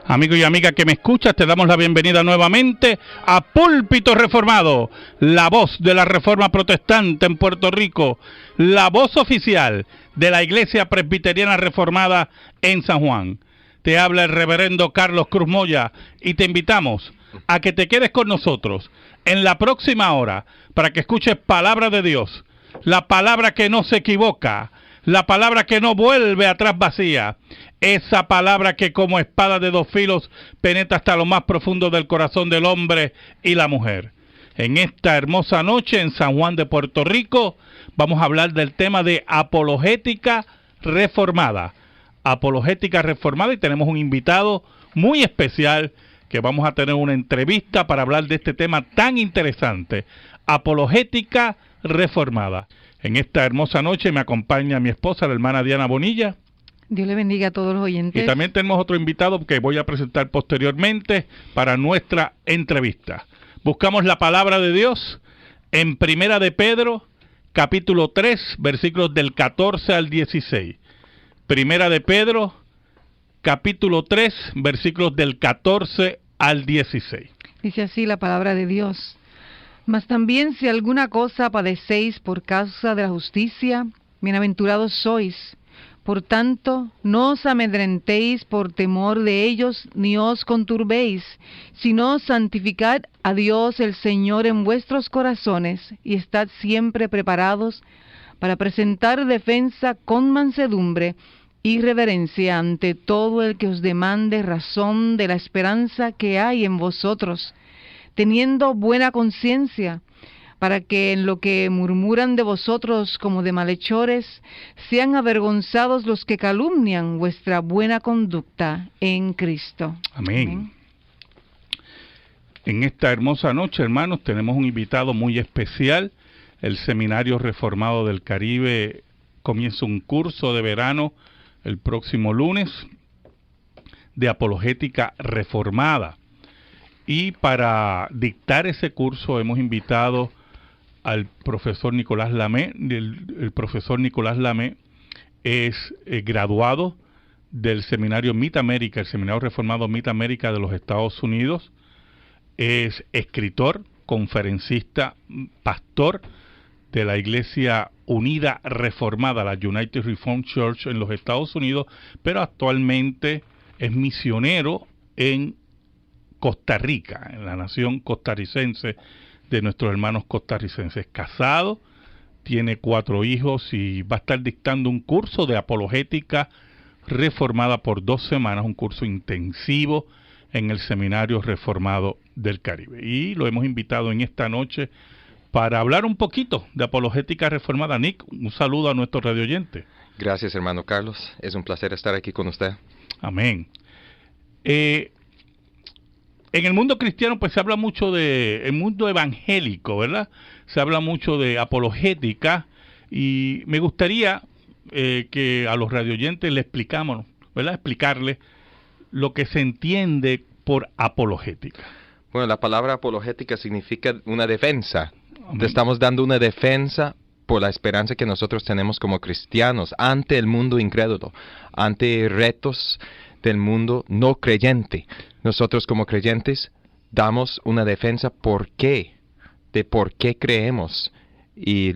Amigo y amiga que me escuchas, te damos la bienvenida nuevamente a Púlpito Reformado, la voz de la Reforma Protestante en Puerto Rico, la voz oficial de la Iglesia Presbiteriana Reformada en San Juan. Te habla el reverendo Carlos Cruz Moya y te invitamos a que te quedes con nosotros en la próxima hora para que escuches palabra de Dios, la palabra que no se equivoca, la palabra que no vuelve atrás vacía, esa palabra que como espada de dos filos penetra hasta lo más profundo del corazón del hombre y la mujer. En esta hermosa noche en San Juan de Puerto Rico vamos a hablar del tema de apologética reformada. Apologética reformada, y tenemos un invitado muy especial que vamos a tener una entrevista para hablar de este tema tan interesante, apologética reformada. En esta hermosa noche me acompaña mi esposa, la hermana Diana Bonilla. Dios le bendiga a todos los oyentes. Y también tenemos otro invitado que voy a presentar posteriormente para nuestra entrevista. Buscamos la palabra de Dios en Primera de Pedro, capítulo 3, versículos del 14 al 16. Primera de Pedro, capítulo 3, versículos del 14 al 16. Dice así la palabra de Dios. Mas también si alguna cosa padecéis por causa de la justicia, bienaventurados sois. Por tanto, no os amedrentéis por temor de ellos, ni os conturbéis, sino santificad a Dios el Señor en vuestros corazones, y estad siempre preparados para presentar defensa con mansedumbre y reverencia ante todo el que os demande razón de la esperanza que hay en vosotros, teniendo buena conciencia, para que en lo que murmuran de vosotros como de malhechores, sean avergonzados los que calumnian vuestra buena conducta en Cristo. Amén. Amén. En esta hermosa noche, hermanos, tenemos un invitado muy especial. El Seminario Reformado del Caribe comienza un curso de verano el próximo lunes de apologética reformada. Y para dictar ese curso hemos invitado al profesor Nicolás Lamé. El profesor Nicolás Lamé es graduado del seminario Mid América, el Seminario Reformado Mid América de los Estados Unidos. Es escritor, conferencista, pastor de la Iglesia Unida Reformada, la United Reformed Church en los Estados Unidos, pero actualmente es misionero en Costa Rica, en la nación costarricense de nuestros hermanos costarricenses. Casado, tiene 4 hijos y va a estar dictando un curso de apologética reformada por 2 semanas, un curso intensivo en el Seminario Reformado del Caribe. Y lo hemos invitado en esta noche para hablar un poquito de apologética reformada. Nick, un saludo a nuestros radioyentes. Gracias, hermano Carlos. Es un placer estar aquí con usted. Amén. En el mundo cristiano pues se habla mucho de, el mundo evangélico, ¿verdad? Se habla mucho de apologética y me gustaría que a los radioyentes le explicamos, ¿verdad? Explicarles lo que se entiende por apologética. Bueno, la palabra apologética significa una defensa. Amén. Te estamos dando una defensa por la esperanza que nosotros tenemos como cristianos ante el mundo incrédulo, ante retos del mundo no creyente. Nosotros como creyentes damos una defensa por qué creemos y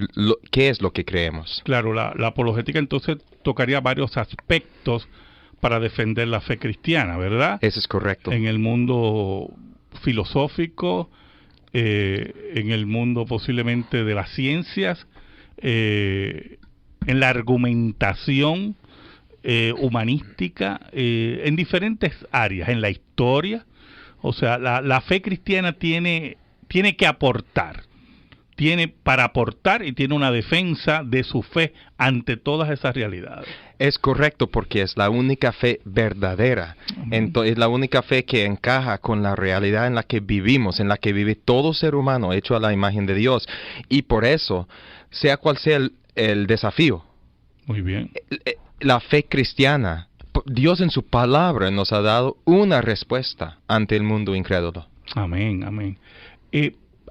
qué es lo que creemos. Claro, la apologética entonces tocaría varios aspectos para defender la fe cristiana, ¿verdad? Eso es correcto. En el mundo filosófico, en el mundo posiblemente de las ciencias, en la argumentación humanística, en diferentes áreas, en la historia. O sea, la fe cristiana tiene que aportar, tiene para aportar y tiene una defensa de su fe ante todas esas realidades. Es correcto, porque es la única fe verdadera. Es la única fe que encaja con la realidad en la que vivimos, en la que vive todo ser humano hecho a la imagen de Dios. Y por eso, sea cual sea el desafío, Muy bien. La fe cristiana, Dios en su palabra nos ha dado una respuesta ante el mundo incrédulo. Amén, amén.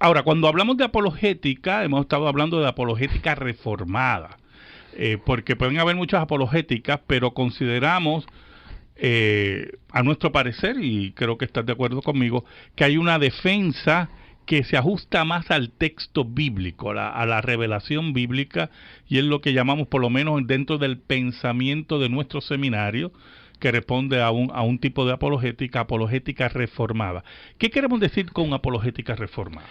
Ahora, cuando hablamos de apologética, hemos estado hablando de apologética reformada, porque pueden haber muchas apologéticas, pero consideramos a nuestro parecer, y creo que estás de acuerdo conmigo, que hay una defensa que se ajusta más al texto bíblico, a la revelación bíblica, y es lo que llamamos, por lo menos dentro del pensamiento de nuestro seminario, que responde a un tipo de apologética reformada. ¿Qué queremos decir con apologética reformada?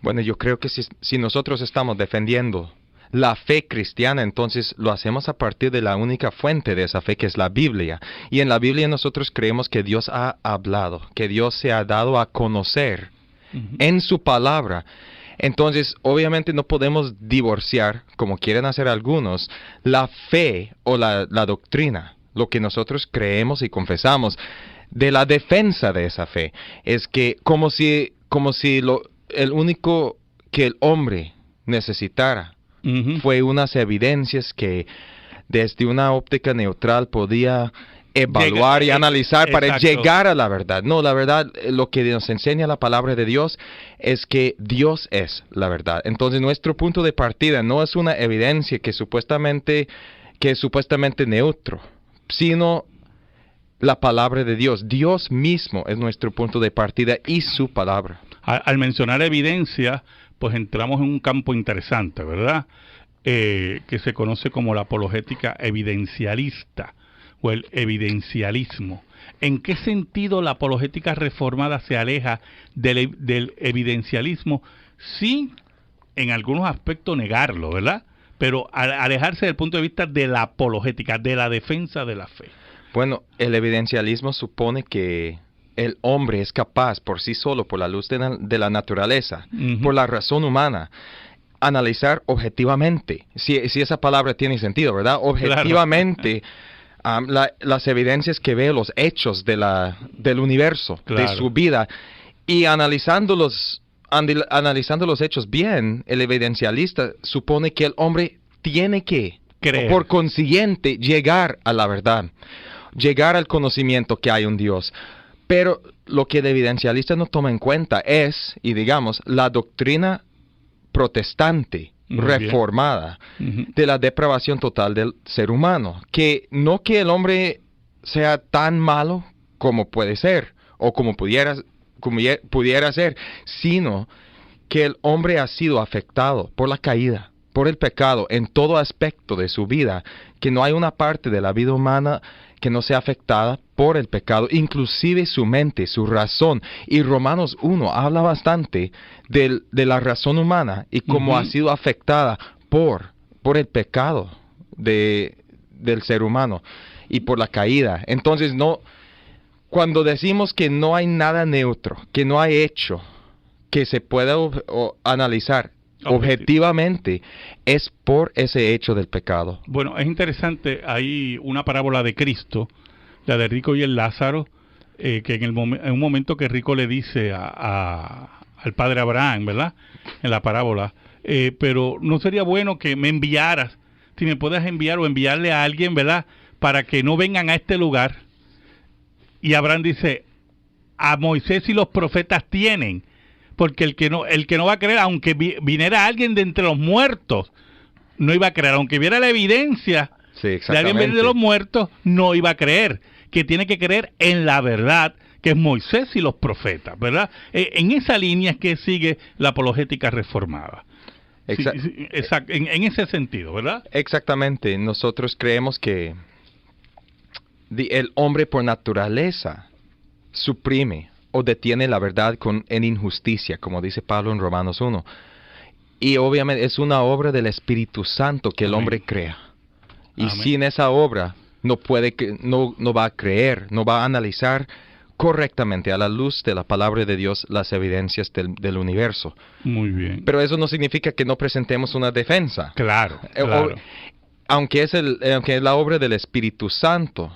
Bueno, yo creo que si nosotros estamos defendiendo la fe cristiana, entonces lo hacemos a partir de la única fuente de esa fe, que es la Biblia. Y en la Biblia nosotros creemos que Dios ha hablado, que Dios se ha dado a conocer en su palabra. Entonces, obviamente no podemos divorciar, como quieren hacer algunos, la fe o la doctrina, lo que nosotros creemos y confesamos, de la defensa de esa fe. Es que como si el único que el hombre necesitara fue unas evidencias que desde una óptica neutral podía evaluar y analizar para llegar a la verdad. No, la verdad, lo que nos enseña la palabra de Dios es que Dios es la verdad. Entonces, nuestro punto de partida no es una evidencia que es supuestamente neutro, sino la palabra de Dios. Dios mismo es nuestro punto de partida y su palabra. Al mencionar evidencia, pues entramos en un campo interesante, ¿verdad? Que se conoce como la apologética evidencialista o el evidencialismo. ¿En qué sentido la apologética reformada se aleja del evidencialismo sin, en algunos aspectos, negarlo, ¿verdad? Pero alejarse del punto de vista de la apologética, de la defensa de la fe. Bueno, el evidencialismo supone que el hombre es capaz por sí solo, por la luz de la naturaleza, por la razón humana, analizar objetivamente, si esa palabra tiene sentido, ¿verdad? Objetivamente, las evidencias que ve, los hechos del universo, de su vida, y analizando los hechos bien, el evidencialista supone que el hombre tiene que creer, por consiguiente, llegar a la verdad, llegar al conocimiento que hay un Dios. Pero lo que el evidencialista no toma en cuenta es, y digamos, la doctrina protestante, reformada, de la depravación total del ser humano. Que no que el hombre sea tan malo como puede ser, o como pudiera ser, sino que el hombre ha sido afectado por la caída, por el pecado, en todo aspecto de su vida, que no hay una parte de la vida humana que no sea afectada por el pecado, inclusive su mente, su razón. Y Romanos 1 habla bastante de la razón humana y cómo ha sido afectada por el pecado del ser humano y por la caída. Entonces, cuando decimos que no hay nada neutro, que no hay hecho que se pueda analizar objetivamente, es por ese hecho del pecado. Bueno, es interesante, hay una parábola de Cristo, la de Rico y el Lázaro, que en un momento que Rico le dice al padre Abraham, ¿verdad? En la parábola, pero no sería bueno que me enviaras, si me puedes enviar o enviarle a alguien, ¿verdad? Para que no vengan a este lugar. Y Abraham dice, a Moisés y los profetas tienen, porque el que no va a creer, aunque viniera alguien de entre los muertos, no iba a creer, aunque viera la evidencia de alguien venir de los muertos, no iba a creer, que tiene que creer en la verdad, que es Moisés y los profetas, ¿verdad? En esa línea es que sigue la apologética reformada. En ese sentido, ¿verdad? Exactamente. Nosotros creemos que el hombre por naturaleza suprime o detiene la verdad en injusticia, como dice Pablo en Romanos 1. Y obviamente es una obra del Espíritu Santo que el hombre crea. Y sin esa obra no va a creer, no va a analizar correctamente a la luz de la palabra de Dios las evidencias del universo. Muy bien. Pero eso no significa que no presentemos una defensa. Claro. Aunque es la obra del Espíritu Santo,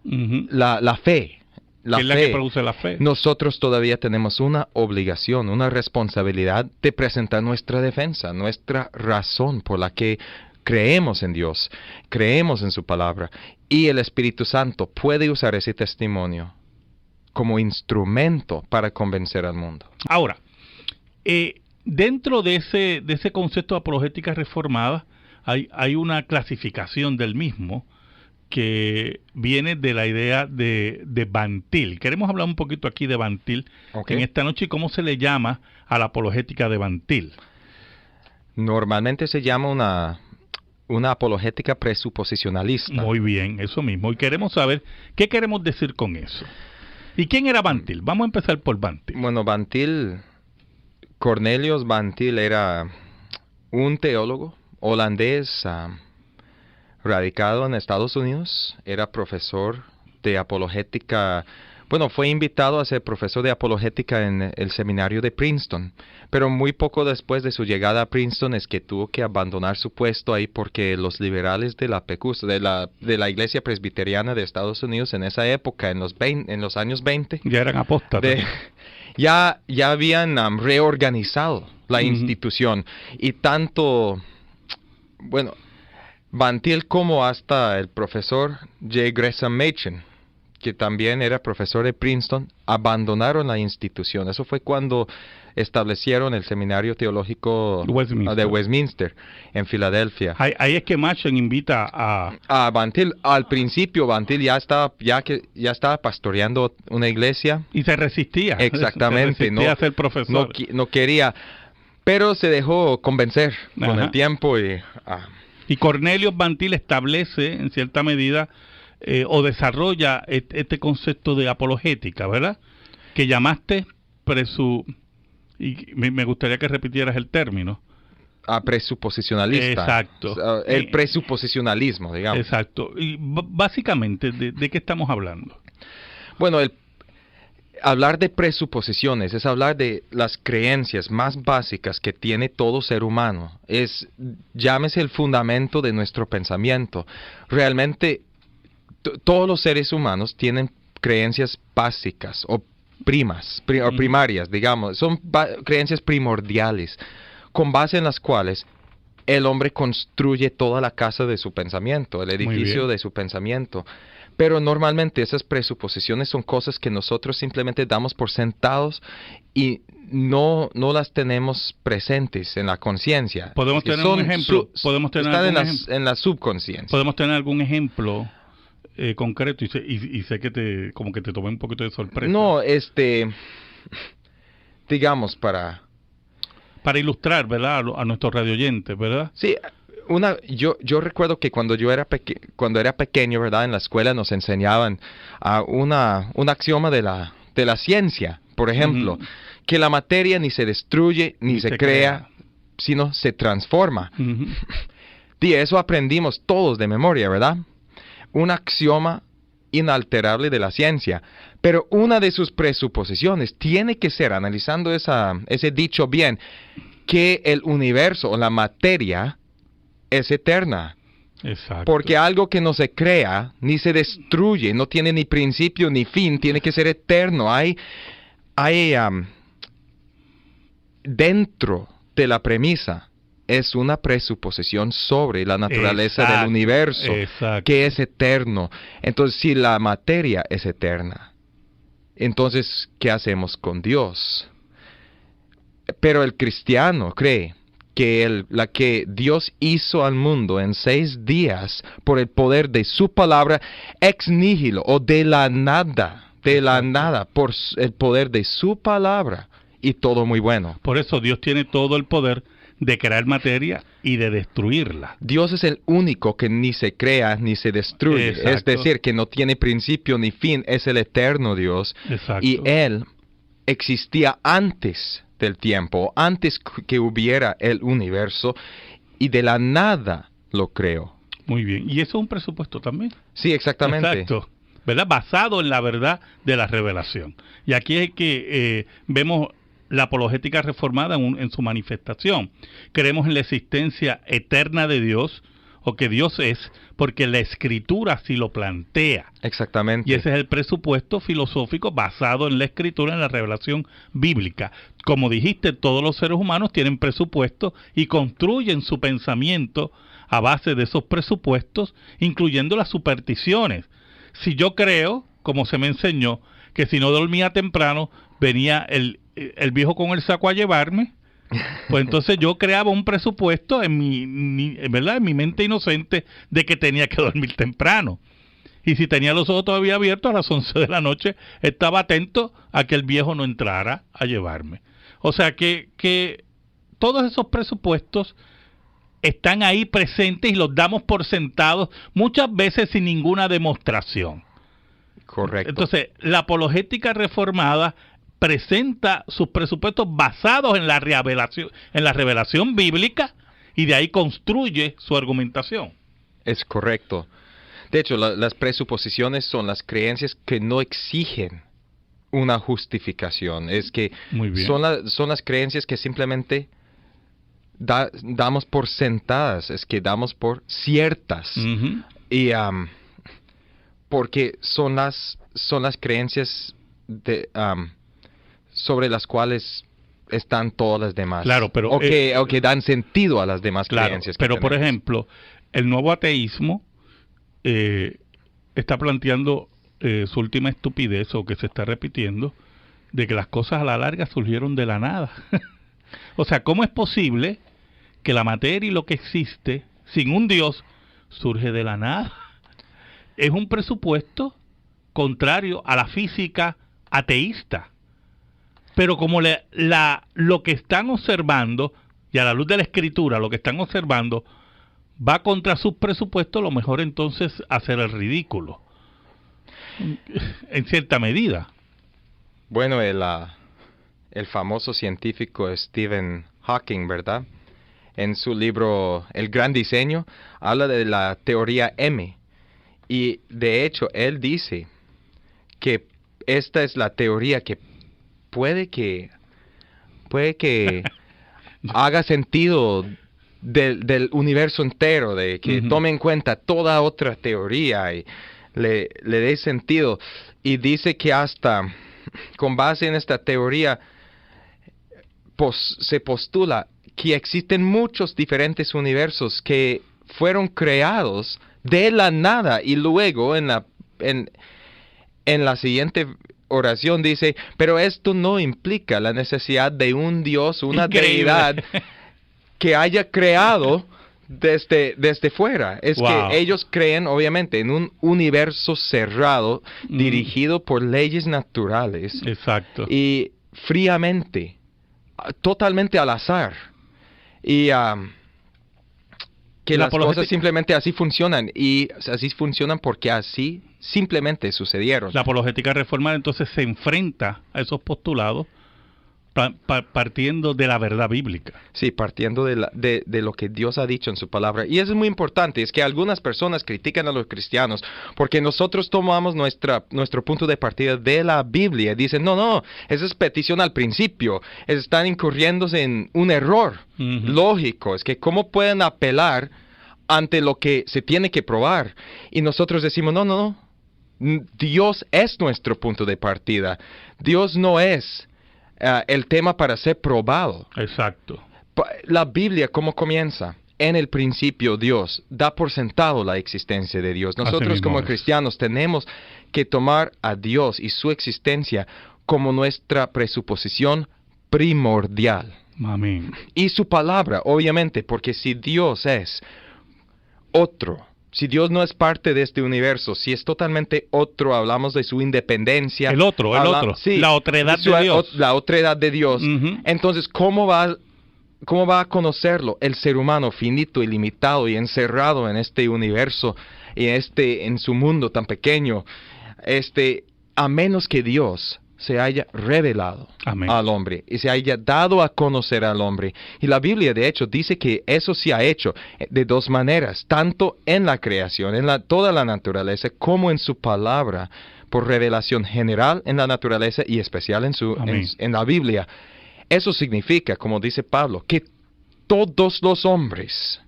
la fe. La que produce la fe. Nosotros todavía tenemos una obligación, una responsabilidad de presentar nuestra defensa, nuestra razón por la que creemos en Dios, creemos en su palabra, y el Espíritu Santo puede usar ese testimonio como instrumento para convencer al mundo. Ahora, dentro de ese concepto de apologética reformada, hay una clasificación del mismo que viene de la idea de Bantil. Queremos hablar un poquito aquí de Bantil en esta noche y cómo se le llama a la apologética de Bantil. Normalmente se llama una apologética presuposicionalista. Muy bien, eso mismo. Y queremos saber qué queremos decir con eso. ¿Y quién era Bantil? Vamos a empezar por Bantil. Bueno, Cornelius Bantil era un teólogo holandés radicado en Estados Unidos. Era profesor de apologética. Bueno, fue invitado a ser profesor de apologética en el seminario de Princeton, pero muy poco después de su llegada a Princeton es que tuvo que abandonar su puesto ahí porque los liberales de la PECUS, de la Iglesia Presbiteriana de Estados Unidos en esa época, en los años 20, ya eran apóstatas. Ya habían reorganizado la institución y tanto, bueno, Bantil como hasta el profesor J. Gresham Machen, que también era profesor de Princeton, abandonaron la institución. Eso fue cuando establecieron el Seminario Teológico de Westminster en Filadelfia. Ahí es que Machen invita a Bantil. Al principio Bantil ya estaba pastoreando una iglesia. Y se resistía. Exactamente. Se resistía a ser profesor. No quería, pero se dejó convencer con el tiempo. Y Cornelius Bantil establece, en cierta medida, o desarrolla este concepto de apologética, ¿verdad? Que llamaste y me gustaría que repitieras el término. Presuposicionalista. Exacto. El presuposicionalismo, digamos. Exacto. Y básicamente, ¿de qué estamos hablando? Bueno, hablar de presuposiciones es hablar de las creencias más básicas que tiene todo ser humano. Llámese el fundamento de nuestro pensamiento. Realmente todos los seres humanos tienen creencias básicas o primarias, digamos. Son creencias primordiales, con base en las cuales el hombre construye toda la casa de su pensamiento, el edificio de su pensamiento. Pero normalmente esas presuposiciones son cosas que nosotros simplemente damos por sentados y no las tenemos presentes en la conciencia. ¿Podemos tener un ejemplo? Están en la subconsciencia. ¿Podemos tener algún ejemplo concreto? Y sé que como que te tomé un poquito de sorpresa. No, digamos para ilustrar, ¿verdad? A nuestros radioyentes, ¿verdad? Sí. Yo recuerdo que cuando era pequeño, ¿verdad? En la escuela nos enseñaban un axioma de la ciencia, por ejemplo, que la materia ni se destruye ni se crea, sino se transforma. Y eso aprendimos todos de memoria, ¿verdad? Un axioma inalterable de la ciencia. Pero una de sus presuposiciones tiene que ser, analizando ese dicho bien, que el universo o la materia es eterna. Exacto. Porque algo que no se crea, ni se destruye, no tiene ni principio ni fin, tiene que ser eterno. Hay dentro de la premisa, es una presuposición sobre la naturaleza del universo, que es eterno. Entonces, si la materia es eterna, entonces, ¿qué hacemos con Dios? Pero el cristiano cree que Dios hizo al mundo en 6 días por el poder de su palabra ex nihilo, o de la nada, por el poder de su palabra, y todo muy bueno. Por eso Dios tiene todo el poder de crear materia y de destruirla. Dios es el único que ni se crea ni se destruye. Exacto. Es decir, que no tiene principio ni fin, es el eterno Dios. Exacto. Y Él existía antes del tiempo, antes que hubiera el universo, y de la nada lo creó. Muy bien. ¿Y eso es un presupuesto también? Sí, exactamente. Exacto. ¿Verdad? Basado en la verdad de la revelación. Y aquí es que vemos la apologética reformada en su manifestación. Creemos en la existencia eterna de Dios, o que Dios es, porque la Escritura así lo plantea. Exactamente. Y ese es el presupuesto filosófico basado en la Escritura, en la revelación bíblica. Como dijiste, todos los seres humanos tienen presupuestos y construyen su pensamiento a base de esos presupuestos, incluyendo las supersticiones. Si yo creo, como se me enseñó, que si no dormía temprano, venía el viejo con el saco a llevarme, pues entonces yo creaba un presupuesto en mi mente inocente de que tenía que dormir temprano. Y si tenía los ojos todavía abiertos, a las 11 de la noche estaba atento a que el viejo no entrara a llevarme. O sea que todos esos presupuestos están ahí presentes y los damos por sentados, muchas veces sin ninguna demostración. Correcto. Entonces, la apologética reformada presenta sus presupuestos basados en la revelación bíblica, y de ahí construye su argumentación. Es correcto. De hecho, las presuposiciones son las creencias que no exigen una justificación. Es que Muy bien. son las creencias que simplemente damos por sentadas, es que damos por ciertas. Uh-huh. Y porque son las creencias sobre las cuales están todas las demás. Claro, pero o que dan sentido a las demás claro, creencias. Pero, por tenemos. ejemplo, el nuevo ateísmo está planteando su última estupidez, o que se está repitiendo, de que las cosas a la larga surgieron de la nada. O sea, ¿cómo es posible que la materia y lo que existe sin un Dios surge de la nada? Es un presupuesto contrario a la física ateísta. Pero como lo que están observando, y a la luz de la Escritura, lo que están observando va contra sus presupuestos, lo mejor entonces hacer el ridículo, en cierta medida. Bueno, el famoso científico Stephen Hawking, ¿verdad? En su libro El Gran Diseño, habla de la teoría M. Y de hecho, él dice que esta es la teoría que puede que haga sentido del universo entero, de que Uh-huh. tome en cuenta toda otra teoría y le dé sentido. Y dice que hasta con base en esta teoría se postula que existen muchos diferentes universos que fueron creados de la nada, y luego en la siguiente oración dice, pero esto no implica la necesidad de un Dios, una Increíble. deidad que haya creado desde fuera. Es Wow. que ellos creen obviamente en un universo cerrado, dirigido por leyes naturales Exacto. y fríamente, totalmente al azar. Y que La las apologética- cosas simplemente así funcionan, y así funcionan porque así simplemente sucedieron. La apologética reformada entonces se enfrenta a esos postulados partiendo de la verdad bíblica. Sí, partiendo de lo que Dios ha dicho en su palabra. Y eso es muy importante, es que algunas personas critican a los cristianos porque nosotros tomamos nuestro punto de partida de la Biblia y dicen, no, esa es petición al principio, están incurriéndose en un error Uh-huh. lógico, es que cómo pueden apelar ante lo que se tiene que probar. Y nosotros decimos, no, Dios es nuestro punto de partida, Dios no es el tema para ser probado. Exacto. La Biblia, ¿cómo comienza? En el principio Dios da por sentado la existencia de Dios. Nosotros mismo como es. cristianos tenemos que tomar a Dios y su existencia como nuestra presuposición primordial. Amén. Y su palabra, obviamente, porque si Dios es otro, si Dios no es parte de este universo, si es totalmente otro, hablamos de su independencia. El otro, sí, la otredad su- de Dios. La otredad de Dios. Uh-huh. Entonces, ¿cómo va a conocerlo el ser humano finito y limitado y encerrado en este universo y en su mundo tan pequeño? A menos que Dios se haya revelado Amén. al hombre y se haya dado a conocer al hombre. Y la Biblia, de hecho, dice que eso se ha hecho de dos maneras, tanto en la creación, en toda la naturaleza, como en su palabra, por revelación general en la naturaleza y especial en la Biblia. Eso significa, como dice Pablo, que todos los hombres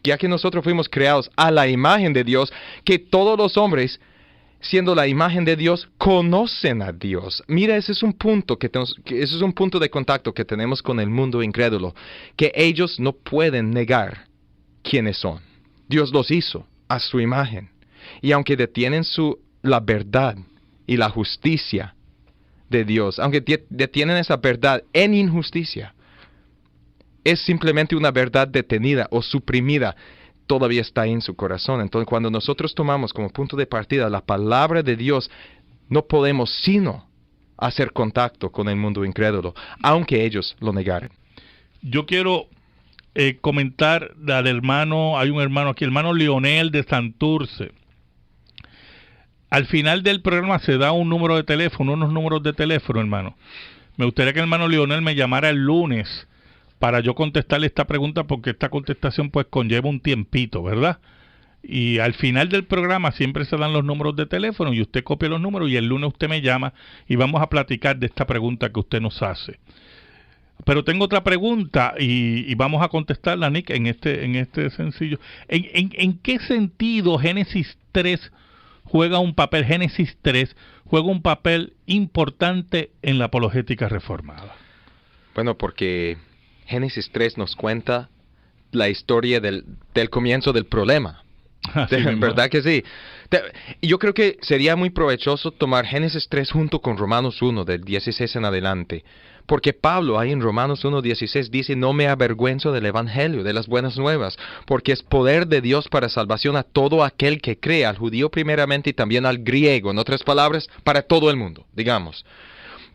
ya que nosotros fuimos creados a la imagen de Dios, que todos los hombres, siendo la imagen de Dios, conocen a Dios. Mira, ese es un punto ese es un punto de contacto que tenemos con el mundo incrédulo, que ellos no pueden negar quiénes son. Dios los hizo a su imagen. Y aunque detienen la verdad y la justicia de Dios, aunque detienen esa verdad en injusticia, es simplemente una verdad detenida o suprimida. todavía está en su corazón. Entonces, cuando nosotros tomamos como punto de partida la palabra de Dios, no podemos sino hacer contacto con el mundo incrédulo, aunque ellos lo negaren. Yo quiero comentar al hermano, hay un hermano aquí, el hermano Leonel de Santurce. Al final del programa se da un número de teléfono, unos números de teléfono, hermano. Me gustaría que el hermano Leonel me llamara el lunes para yo contestarle esta pregunta, porque esta contestación pues conlleva un tiempito, ¿verdad? Y al final del programa siempre se dan los números de teléfono y usted copia los números y el lunes usted me llama y vamos a platicar de esta pregunta que usted nos hace. Pero tengo otra pregunta y vamos a contestarla, Nick, en este sencillo. ¿En qué sentido Génesis 3 juega un papel importante en la apologética reformada? Bueno, porque Génesis 3 nos cuenta la historia del comienzo del problema. ¿Verdad que sí? Yo creo que sería muy provechoso tomar Génesis 3 junto con Romanos 1, del 16 en adelante. Porque Pablo ahí en Romanos 1:16 dice: no me avergüenzo del evangelio, de las buenas nuevas, porque es poder de Dios para salvación a todo aquel que cree, al judío primeramente y también al griego. En otras palabras, para todo el mundo, digamos.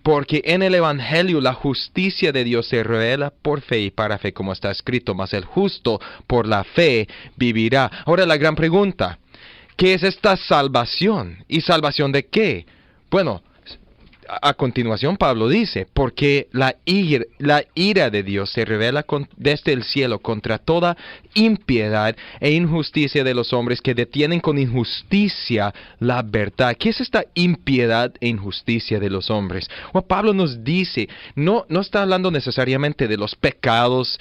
Porque en el evangelio la justicia de Dios se revela por fe y para fe, como está escrito: mas el justo por la fe vivirá. Ahora la gran pregunta: ¿qué es esta salvación? ¿Y salvación de qué? Bueno, a continuación Pablo dice: porque la ira de Dios se revela desde el cielo contra toda impiedad e injusticia de los hombres que detienen con injusticia la verdad. ¿Qué es esta impiedad e injusticia de los hombres? Bueno, Pablo nos dice, no está hablando necesariamente de los pecados,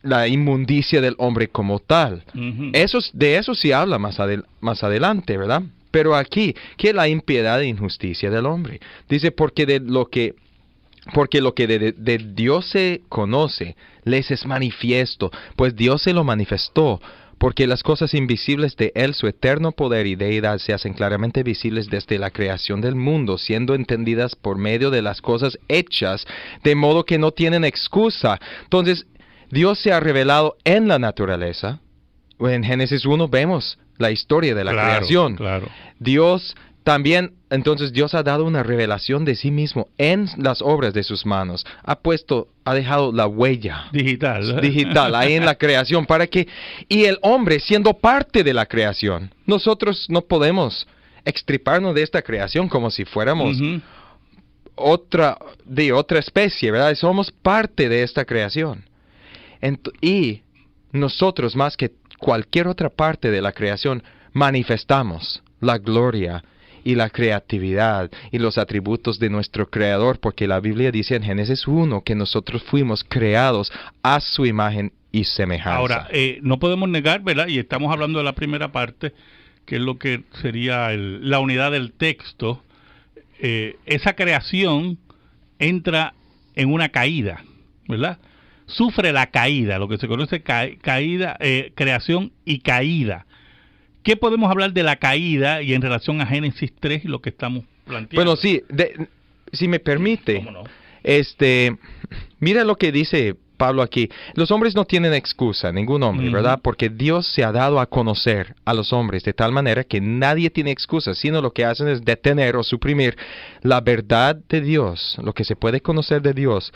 la inmundicia del hombre como tal. Uh-huh. De eso sí habla más adelante, ¿verdad? Pero aquí, ¿qué es la impiedad e injusticia del hombre? Dice: porque lo que de Dios se conoce, les es manifiesto, pues Dios se lo manifestó, porque las cosas invisibles de Él, su eterno poder y deidad, se hacen claramente visibles desde la creación del mundo, siendo entendidas por medio de las cosas hechas, de modo que no tienen excusa. Entonces, Dios se ha revelado en la naturaleza. En Génesis 1 vemos la historia de la creación. Claro. Dios también, entonces Dios ha dado una revelación de sí mismo en las obras de sus manos. Ha dejado la huella digital ahí en la creación y el hombre siendo parte de la creación. Nosotros no podemos extriparnos de esta creación como si fuéramos otra especie, ¿verdad? Somos parte de esta creación. Y nosotros, más que cualquier otra parte de la creación, manifestamos la gloria y la creatividad y los atributos de nuestro Creador, porque la Biblia dice en Génesis 1 que nosotros fuimos creados a su imagen y semejanza. Ahora, no podemos negar, ¿verdad? Y estamos hablando de la primera parte, que es lo que sería la unidad del texto. Esa creación entra en una caída, ¿verdad? Sufre la caída, lo que se conoce caída, creación y caída. ¿Qué podemos hablar de la caída y en relación a Génesis 3 y lo que estamos planteando? Bueno, sí, si me permite, ¿cómo no? Mira lo que dice Pablo aquí. Los hombres no tienen excusa, ningún hombre, ¿verdad? Porque Dios se ha dado a conocer a los hombres de tal manera que nadie tiene excusa, sino lo que hacen es detener o suprimir la verdad de Dios, lo que se puede conocer de Dios,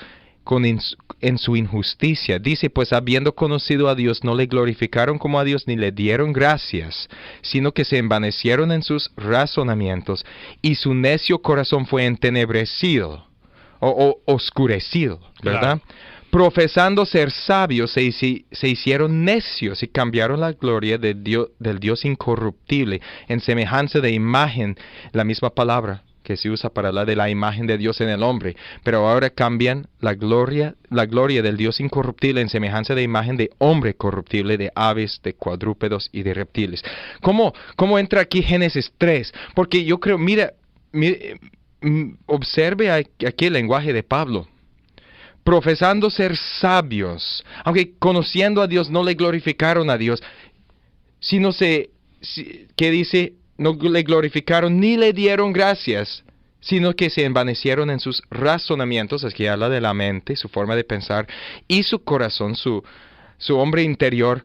en su injusticia. Dice: pues habiendo conocido a Dios, no le glorificaron como a Dios, ni le dieron gracias, sino que se envanecieron en sus razonamientos, y su necio corazón fue entenebrecido, o oscurecido, ¿verdad? Claro. Profesando ser sabios, se hicieron necios y cambiaron la gloria del Dios incorruptible en semejanza de imagen, la misma palabra que se usa para hablar de la imagen de Dios en el hombre, pero ahora cambian la gloria del Dios incorruptible en semejanza de imagen de hombre corruptible, de aves, de cuadrúpedos y de reptiles. ¿Cómo entra aquí Génesis 3? Porque yo creo, mira, observe aquí el lenguaje de Pablo. Profesando ser sabios, aunque conociendo a Dios no le glorificaron a Dios, sino ¿qué dice? No le glorificaron ni le dieron gracias, sino que se envanecieron en sus razonamientos. Aquí habla de la mente, su forma de pensar, y su corazón, su hombre interior,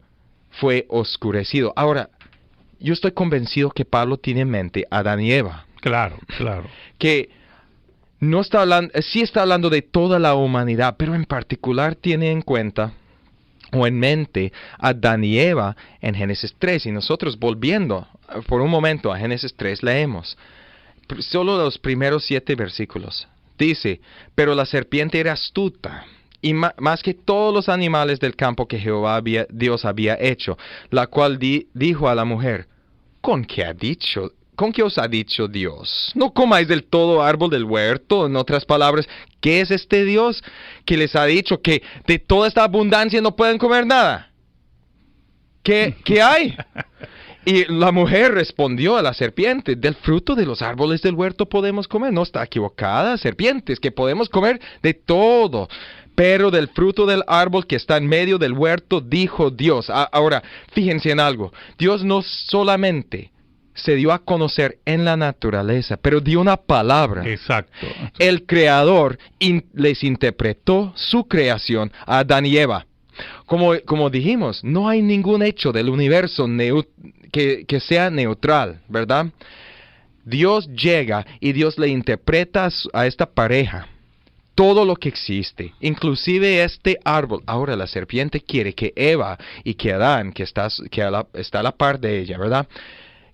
fue oscurecido. Ahora, yo estoy convencido que Pablo tiene en mente a Adán y Eva. Claro, claro. Que no está hablando, sí está hablando de toda la humanidad, pero en particular tiene en cuenta o en mente a Adán y Eva en Génesis 3. Y nosotros, volviendo por un momento a Génesis 3, leemos solo los primeros 7 versículos. Dice, pero la serpiente era astuta, y más que todos los animales del campo que Dios había hecho, la cual dijo a la mujer, ¿con qué os ha dicho Dios? No comáis del todo árbol del huerto. En otras palabras, ¿qué es este Dios que les ha dicho que de toda esta abundancia no pueden comer nada? ¿Qué hay? Y la mujer respondió a la serpiente, del fruto de los árboles del huerto podemos comer. No está equivocada, serpientes, que podemos comer de todo. Pero del fruto del árbol que está en medio del huerto, dijo Dios. Ahora, fíjense en algo. Dios no solamente se dio a conocer en la naturaleza, pero dio una palabra. Exacto. El Creador les interpretó su creación a Adán y Eva. Como dijimos, no hay ningún hecho del universo que sea neutral, ¿verdad? Dios llega y Dios le interpreta a esta pareja todo lo que existe, inclusive este árbol. Ahora la serpiente quiere que Eva y que Adán, que está a la par de ella, ¿verdad?,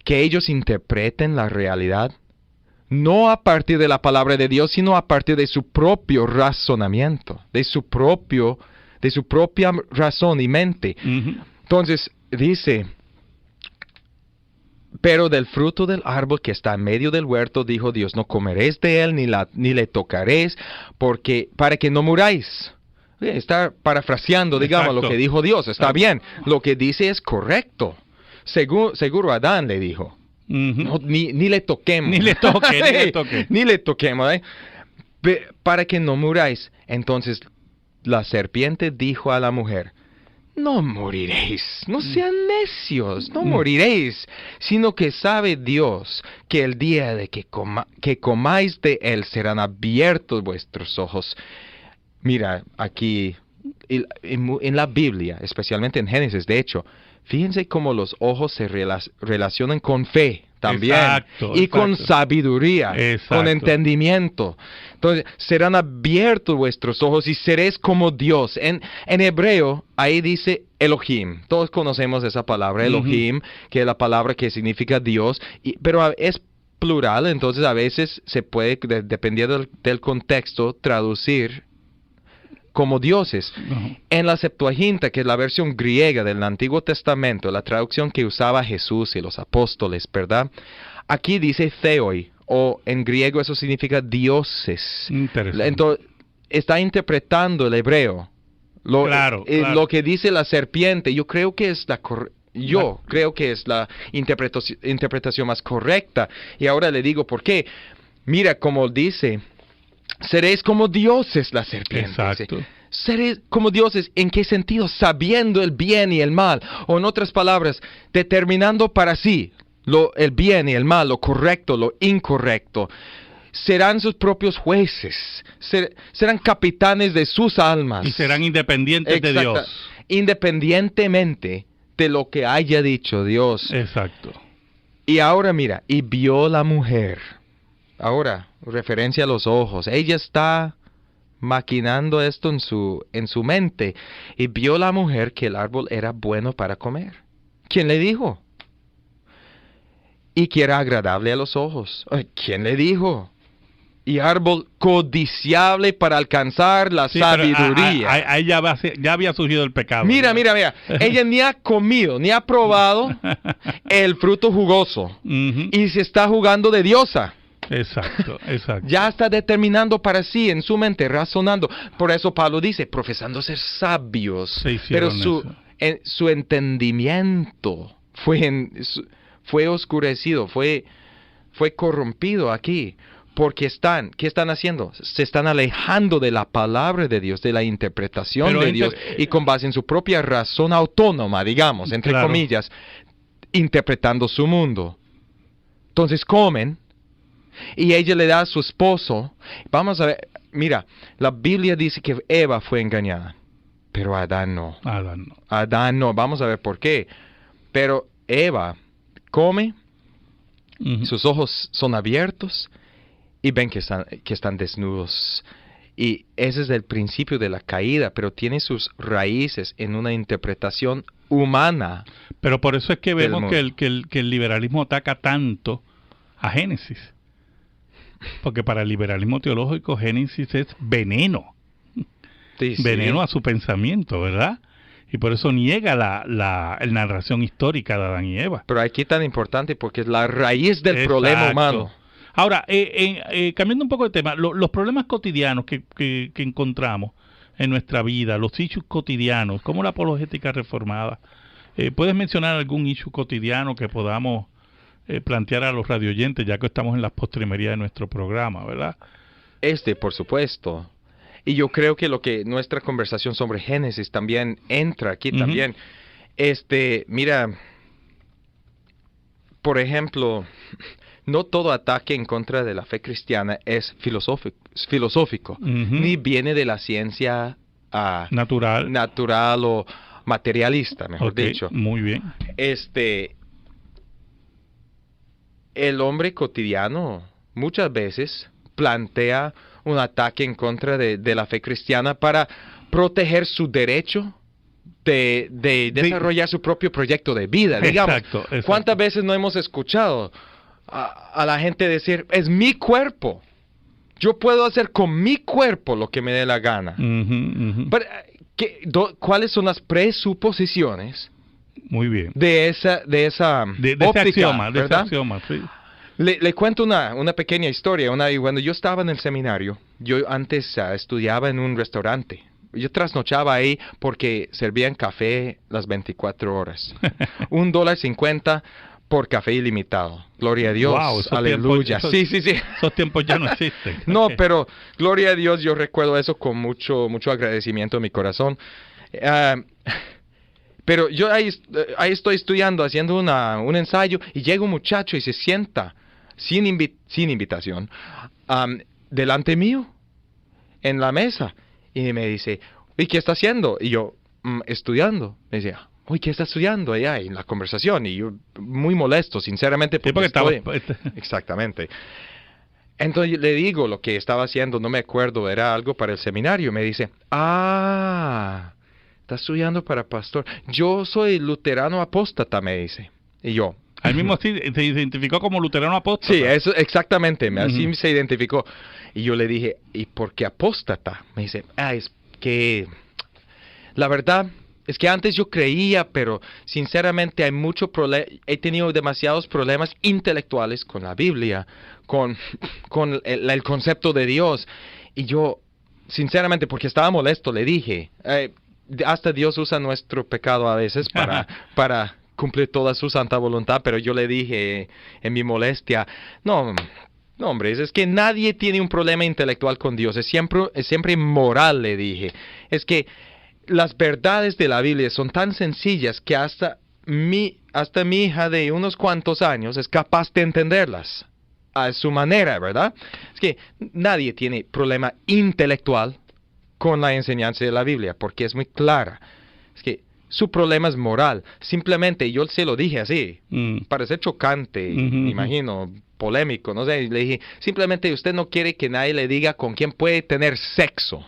que ellos interpreten la realidad, no a partir de la palabra de Dios, sino a partir de su propio razonamiento, de su propia razón y mente. Uh-huh. Entonces, dice, pero del fruto del árbol que está en medio del huerto, dijo Dios, no comeréis de él, ni le tocaréis, para que no muráis. Está parafraseando, digamos, Exacto. lo que dijo Dios. Está bien, lo que dice es correcto. Seguro Adán le dijo. Uh-huh. No, ni le toquemos. Ni le toque, ni le toque. Ni le toquemos, ¿eh? Para que no muráis. Entonces la serpiente dijo a la mujer, no moriréis, no sean necios, no moriréis, sino que sabe Dios que el día de que comáis de él serán abiertos vuestros ojos. Mira, aquí en la Biblia, especialmente en Génesis, de hecho, fíjense cómo los ojos se relacionan con fe también. Exacto, y exacto. con sabiduría, Exacto. con entendimiento. Entonces, serán abiertos vuestros ojos y seréis como Dios. En hebreo, ahí dice Elohim. Todos conocemos esa palabra, Elohim, que es la palabra que significa Dios, pero es plural, entonces a veces se puede, dependiendo del contexto, traducir como dioses. Uh-huh. En la Septuaginta, que es la versión griega del Antiguo Testamento, la traducción que usaba Jesús y los apóstoles, ¿verdad? Aquí dice theoi, o en griego eso significa dioses. Interesante. Entonces, está interpretando el hebreo. Claro. Lo que dice la serpiente, yo creo que es la interpretación más correcta. Y ahora le digo por qué. Mira cómo dice, seréis como dioses, la serpiente. Exacto. Seréis como dioses, ¿en qué sentido? Sabiendo el bien y el mal. O en otras palabras, determinando para sí el bien y el mal, lo correcto, lo incorrecto. Serán sus propios jueces. Serán capitanes de sus almas. Y serán independientes de Dios. Independientemente de lo que haya dicho Dios. Exacto. Y ahora mira, y vio la mujer. Ahora, referencia a los ojos. Ella está maquinando esto en su mente. Y vio la mujer que el árbol era bueno para comer. ¿Quién le dijo? Y que era agradable a los ojos. ¿Quién le dijo? Y árbol codiciable para alcanzar la sabiduría. Ahí ya había surgido el pecado. Mira. Ella ni ha comido, ni ha probado el fruto jugoso. Uh-huh. Y se está jugando de diosa. Exacto. Ya está determinando para sí, en su mente, razonando. Por eso Pablo dice, profesando ser sabios. Pero su entendimiento fue oscurecido, fue corrompido aquí. Porque ¿qué están haciendo? Se están alejando de la palabra de Dios, de la interpretación de Dios, y con base en su propia razón autónoma, digamos, entre comillas, interpretando su mundo. Entonces comen, y ella le da a su esposo. Vamos a ver, mira, la Biblia dice que Eva fue engañada. Pero Adán no. Adán no. Adán no. Vamos a ver por qué. Pero Eva come, sus ojos son abiertos y ven que están desnudos. Y ese es el principio de la caída, pero tiene sus raíces en una interpretación humana. Pero por eso es que vemos que el liberalismo ataca tanto a Génesis. Porque para el liberalismo teológico Génesis es veneno. Sí, veneno a su pensamiento, ¿verdad? Y por eso niega la narración histórica de Adán y Eva. Pero aquí tan importante porque es la raíz del problema humano. Ahora, cambiando un poco de tema, los problemas cotidianos que encontramos en nuestra vida, los issues cotidianos, como la apologética reformada, ¿puedes mencionar algún issue cotidiano que podamos plantear a los radioyentes, ya que estamos en las postrimerías de nuestro programa, ¿verdad? Por supuesto. Y yo creo que nuestra conversación sobre Génesis también entra aquí también. Mira, por ejemplo, no todo ataque en contra de la fe cristiana es filosófico, ni viene de la ciencia natural o materialista, mejor dicho. Muy bien. El hombre cotidiano muchas veces plantea un ataque en contra de la fe cristiana para proteger su derecho de desarrollar su propio proyecto de vida. Digamos, exacto. ¿Cuántas veces no hemos escuchado a la gente decir, es mi cuerpo, yo puedo hacer con mi cuerpo lo que me dé la gana? Pero, ¿cuáles son las presuposiciones? Muy bien. De esa óptica, de ese axioma, sí. Le cuento una pequeña historia. Cuando yo estaba en el seminario, yo antes estudiaba en un restaurante. Yo trasnochaba ahí porque servían café las 24 horas. $1.50 por café ilimitado. Gloria a Dios. Wow, aleluya. Sí. Esos tiempos ya no existen. No, pero gloria a Dios, yo recuerdo eso con mucho agradecimiento en mi corazón. Pero yo ahí estoy estudiando, haciendo un ensayo, y llega un muchacho y se sienta sin invitación delante mío en la mesa y me dice, ¿y qué está haciendo? Y yo, estudiando. Me decía, uy, ¿qué está estudiando allá en la conversación? Y yo, muy molesto, sinceramente, porque Exactamente. Entonces le digo lo que estaba haciendo, no me acuerdo, era algo para el seminario. Me dice, está estudiando para pastor. Yo soy luterano apóstata, me dice. Y yo... Al mismo se identificó como luterano apóstata. Sí, eso exactamente, así se identificó. Y yo le dije, ¿y por qué apóstata? Me dice, es que la verdad es que antes yo creía, pero sinceramente he tenido demasiados problemas intelectuales con la Biblia, con el concepto de Dios. Y yo, sinceramente, porque estaba molesto, le dije, hasta Dios usa nuestro pecado a veces para cumplir toda su santa voluntad, pero yo le dije en mi molestia, no hombre, es que nadie tiene un problema intelectual con Dios, es siempre moral, le dije. Es que las verdades de la Biblia son tan sencillas que hasta mi hija de unos cuantos años es capaz de entenderlas a su manera, ¿verdad? Es que nadie tiene problema intelectual con la enseñanza de la Biblia, porque es muy clara. Es que su problema es moral. Simplemente, yo se lo dije así, para ser chocante, me imagino, polémico, no sé. Le dije, simplemente usted no quiere que nadie le diga con quién puede tener sexo.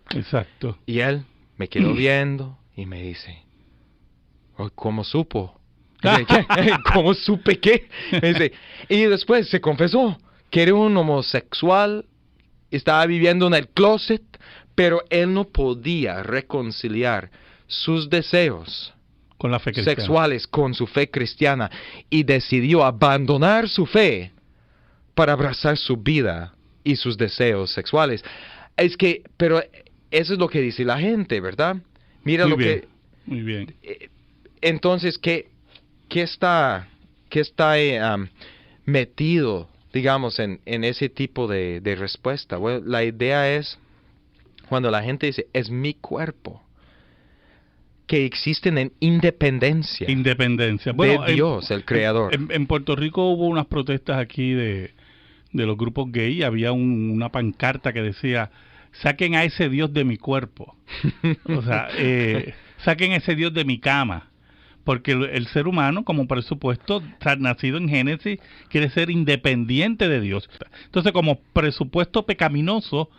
Exacto. Y él me quedó viendo y me dice, ¿cómo supo? ¿Cómo supe qué? Me dice, y después se confesó que era un homosexual, estaba viviendo en el closet, pero él no podía reconciliar sus deseos con la fe sexuales con su fe cristiana y decidió abandonar su fe para abrazar su vida y sus deseos sexuales. Pero eso es lo que dice la gente, ¿verdad? Mira muy bien. Entonces, ¿qué está metido, digamos, en ese tipo de respuesta? Bueno, la idea es, cuando la gente dice, es mi cuerpo, que existen en independencia bueno, de Dios, el Creador. En Puerto Rico hubo unas protestas aquí de los grupos gay, había una pancarta que decía, saquen a ese Dios de mi cuerpo. O sea, saquen a ese Dios de mi cama. Porque el ser humano, como presupuesto, nacido en Génesis, quiere ser independiente de Dios. Entonces, como presupuesto pecaminoso,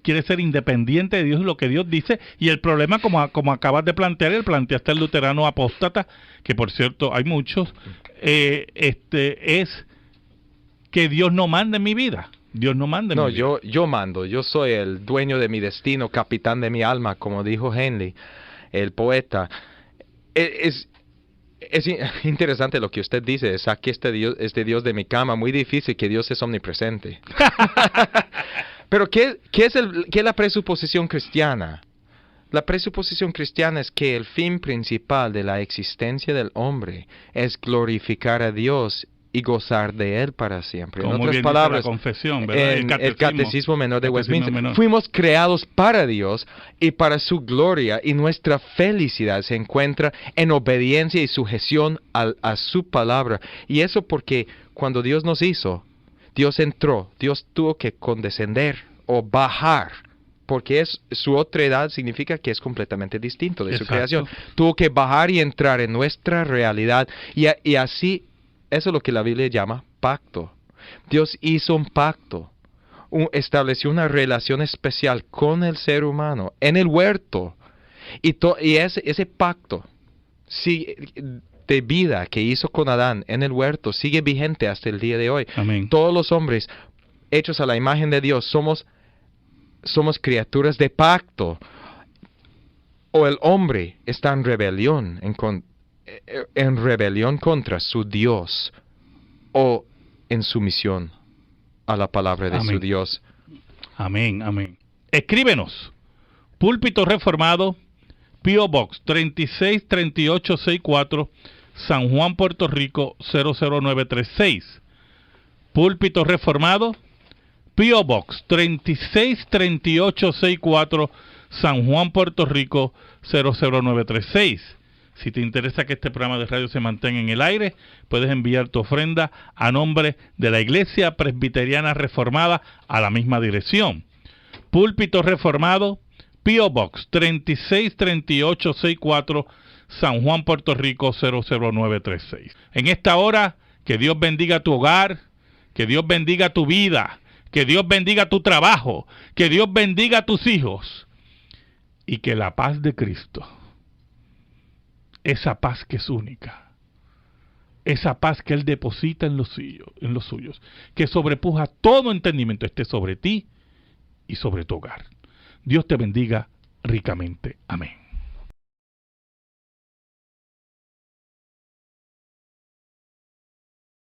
quiere ser independiente de Dios y lo que Dios dice. Y el problema, como acabas de plantear, planteaste el luterano apóstata, que por cierto hay muchos, es que Dios no manda en mi vida. Dios no manda en mi vida. Yo mando. Yo soy el dueño de mi destino, capitán de mi alma, como dijo Henley, el poeta. Es interesante lo que usted dice, saque este Dios de mi cama. Muy difícil que Dios es omnipresente. Pero ¿qué es la presuposición cristiana? La presuposición cristiana es que el fin principal de la existencia del hombre es glorificar a Dios y gozar de Él para siempre. Como en otras bien palabras, dice la confesión, ¿verdad? El Catecismo Menor de Westminster, fuimos creados para Dios y para su gloria, y nuestra felicidad se encuentra en obediencia y sujeción a su palabra. Y eso porque cuando Dios nos hizo, Dios entró, Dios tuvo que condescender o bajar, porque su otredad significa que es completamente distinto de su creación. Tuvo que bajar y entrar en nuestra realidad, y así, eso es lo que la Biblia llama pacto. Dios hizo un pacto, estableció una relación especial con el ser humano en el huerto, y ese pacto de vida que hizo con Adán en el huerto sigue vigente hasta el día de hoy. Amén. Todos los hombres hechos a la imagen de Dios somos criaturas de pacto. O el hombre está en rebelión contra su Dios, o en sumisión a la palabra de su Dios. Amén, amén. Escríbenos. Púlpito Reformado, P.O. Box 363864, San Juan, Puerto Rico 00936. Púlpito Reformado, P.O. Box 363864, San Juan, Puerto Rico 00936. Si te interesa que este programa de radio se mantenga en el aire, puedes enviar tu ofrenda a nombre de la Iglesia Presbiteriana Reformada a la misma dirección. Púlpito Reformado, P.O. Box 363864, San Juan, Puerto Rico 00936. En esta hora, que Dios bendiga tu hogar, que Dios bendiga tu vida, que Dios bendiga tu trabajo, que Dios bendiga a tus hijos, y que la paz de Cristo, esa paz que es única, esa paz que Él deposita en los suyos, que sobrepuja todo entendimiento, esté sobre ti y sobre tu hogar. Dios te bendiga ricamente. Amén.